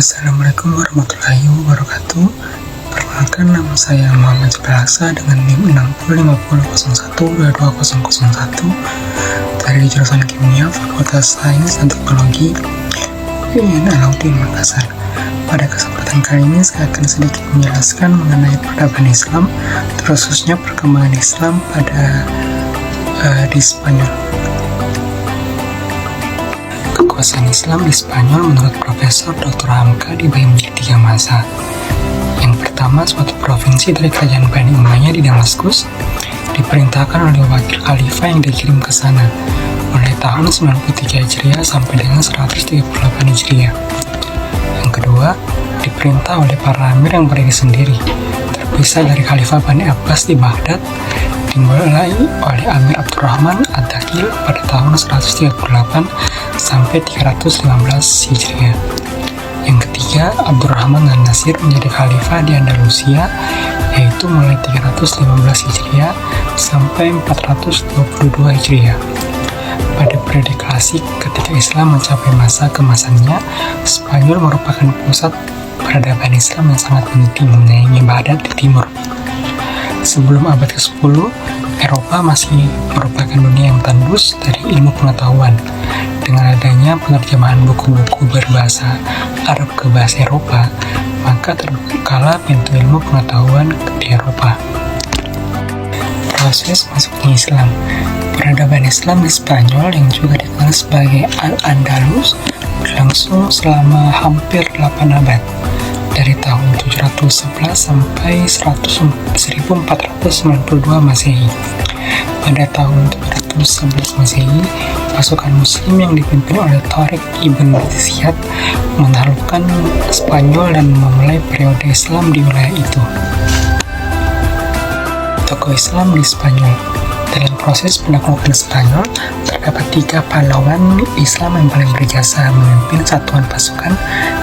Assalamualaikum warahmatullahi wabarakatuh. Perkenalkan, nama saya Muhammad Jibril dengan NIM 605001222001 dari jurusan Kimia Fakultas Sains dan Teknologi UIN Alauddin Makassar. Pada kesempatan kali ini saya akan sedikit menjelaskan mengenai peradaban Islam, terkhususnya perkembangan Islam di Spanyol. Kekuasaan Islam di Spanyol menurut Profesor Dr. Hamka dibagi menjadi 3 masa. Yang pertama, suatu provinsi dari kerajaan Bani Umayyah di Damaskus diperintahkan oleh wakil khalifah yang dikirim ke sana mulai tahun 93 Hijriah sampai dengan 138 Hijriah. Yang kedua, diperintah oleh para amir yang berdiri sendiri, terpisah dari Khalifah Bani Abbas di Baghdad, dimulai oleh Amir Abdurrahman Ad-Dakhil pada tahun 138 sampai 315 Hijriah. Yang ketiga, Abdurrahman An-Nasir menjadi khalifah di Andalusia, yaitu mulai 315 Hijriah sampai 422 Hijriah. Pada periode klasik, ketika Islam mencapai masa kemasannya, Spanyol merupakan pusat peradaban Islam yang sangat penting menyaingi Baghdad di timur. Sebelum abad ke-10, Eropa masih merupakan dunia yang tandus dari ilmu pengetahuan. Dengan adanya penerjemahan buku-buku berbahasa Arab ke bahasa Eropa, maka terbukalah pintu ilmu pengetahuan di Eropa. Proses masuknya Islam. Peradaban Islam di Spanyol yang juga dikenal sebagai Al-Andalus berlangsung selama hampir 8 abad, dari tahun 711 sampai 1492 Masehi. Pada tahun 711 Masehi, pasukan Muslim yang dipimpin oleh Tariq Ibn Ziyad menaklukkan Spanyol dan memulai periode Islam di wilayah itu. Tokoh Islam di Spanyol. Dalam proses penaklukan Spanyol, terdapat 3 pahlawan Islam yang paling berjasa memimpin satuan pasukan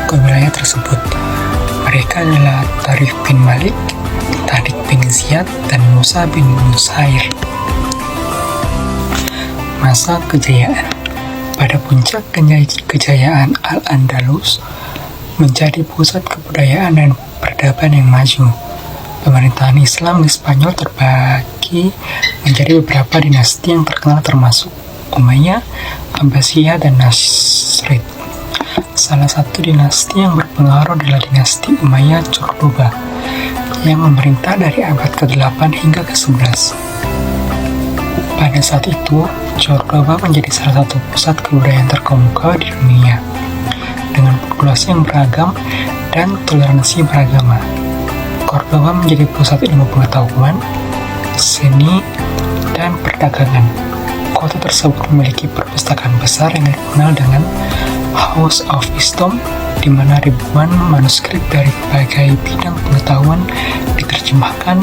ke wilayah tersebut. Mereka adalah Tarikh bin Malik, Tariq bin Ziyad, dan Musa bin Nusair. Masa kejayaan. Pada puncak kejayaan Al-Andalus menjadi pusat kebudayaan dan peradaban yang maju. Pemerintahan Islam di Spanyol terbagi menjadi beberapa dinasti yang terkenal termasuk Umayyah, Abbasiyah, dan Nasrid. Salah satu dinasti yang berpengaruh adalah dinasti Umayyah Cordoba yang memerintah dari abad ke-8 hingga ke-11. Pada saat itu, Cordoba menjadi salah satu pusat kebudayaan terkemuka di dunia dengan populasi yang beragam dan toleransi beragama. Cordoba menjadi pusat ilmu pengetahuan, seni, dan perdagangan. Kota tersebut memiliki perpustakaan besar yang dikenal dengan House of Wisdom, di mana ribuan manuskrip dari berbagai bidang pengetahuan diterjemahkan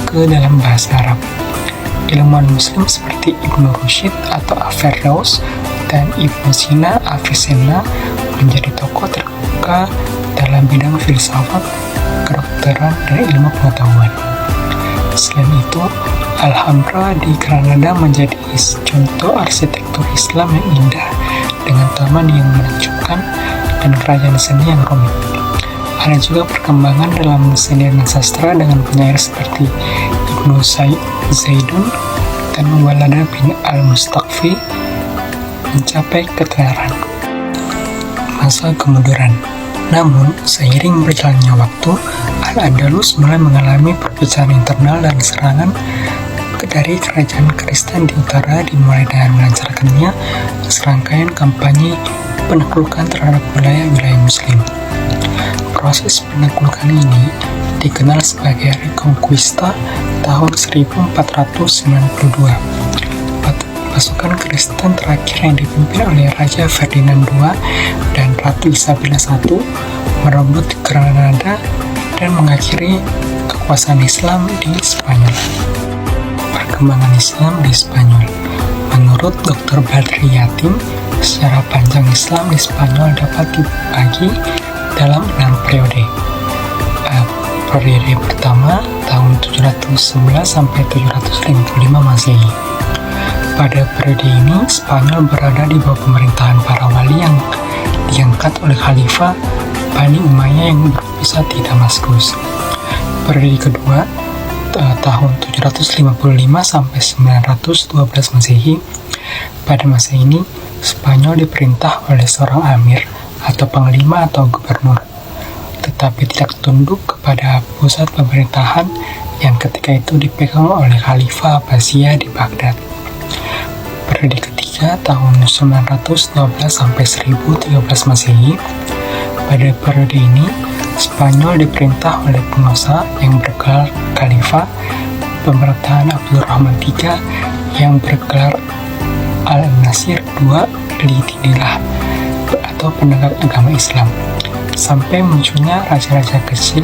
ke dalam bahasa Arab. Ilmuwan Muslim seperti Ibnu Rushd atau Averroes dan Ibnu Sina Avicenna menjadi tokoh terkemuka dalam bidang filsafat, kedokteran, dan ilmu pengetahuan. Selain itu, Alhambra di Granada menjadi contoh arsitektur Islam yang indah dengan taman yang menakjubkan dan kerajaan seni yang rumit. Ada juga perkembangan dalam seni dan sastra dengan penyair seperti Ibnu Zaidun dan Walada bin Al-Mustaqfi mencapai ketenaran. Masa kemunduran. Namun, seiring berjalannya waktu, Al-Andalus mulai mengalami perpecahan internal dan serangan dari kerajaan Kristen di utara, dimulai dengan melancarkannya serangkaian kampanye penaklukan terhadap wilayah-wilayah Muslim. Proses penaklukan ini dikenal sebagai Reconquista tahun 1492. Pasukan Kristen terakhir yang dipimpin oleh Raja Ferdinand II dan Ratu Isabella I merebut Granada dan mengakhiri kekuasaan Islam di Spanyol. Perkembangan Islam di Spanyol. Menurut Dr. Badri Yatim, secara panjang Islam di Spanyol dapat dibagi dalam 6 periode. Periode pertama tahun 711 sampai 755 Masehi. Pada periode ini, Spanyol berada di bawah pemerintahan para wali yang diangkat oleh Khalifah Bani Umayyah yang berpusat di Damaskus. Periode kedua tahun 755 sampai 912 Masehi. Pada masa ini, Spanyol diperintah oleh seorang amir atau panglima atau gubernur, tetapi tidak tunduk kepada pusat pemerintahan yang ketika itu dipegang oleh Khalifah Abbasiyah di Baghdad. Periode ketiga tahun 912 sampai 1013 Masehi. Pada periode ini, Spanyol diperintah oleh penguasa yang bergelar Khalifah. Pemerintahan Abdurrahman III yang bergelar Al-Nasir II didinilah atau penegak agama Islam, sampai munculnya raja-raja kecil,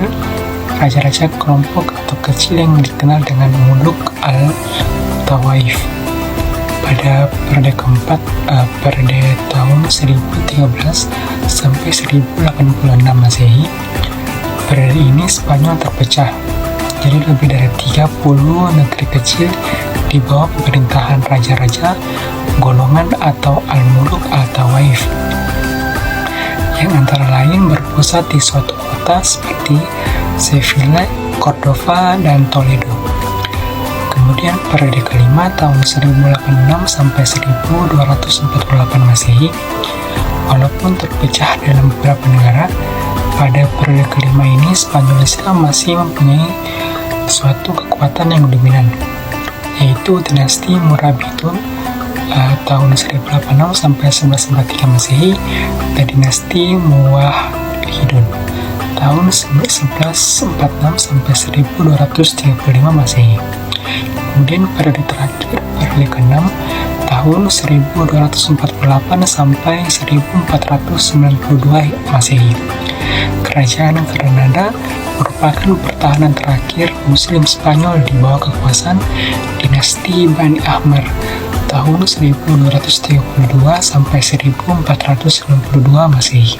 raja-raja kelompok atau kecil yang dikenal dengan Muluk Al-Tawaif. Pada periode keempat, periode tahun 1013 sampai 1086 Masehi. Periode ini Spanyol terpecah, jadi lebih dari 30 negeri kecil di bawah pemerintahan raja-raja golongan atau Al-Muluk Al-Tawaif, yang antara lain berpusat di suatu kota seperti Sevilla, Cordova, dan Toledo. Kemudian periode kelima tahun 1086 sampai 1248 Masehi. Walaupun terpecah dalam beberapa negara, pada periode kelima ini Spanyol Islam masih mempunyai suatu kekuatan yang dominan, yaitu dinasti Murabitun tahun 1086 sampai 1143 Masehi dan dinasti Muwahhidun tahun 1146 sampai 1235 Masehi. Kemudian periode terakhir, periode ke-6 tahun 1248 sampai 1492 Masehi. Kerajaan Granada merupakan pertahanan terakhir Muslim Spanyol di bawah kekuasaan dinasti Bani Ahmar tahun 1232 sampai 1492 Masehi.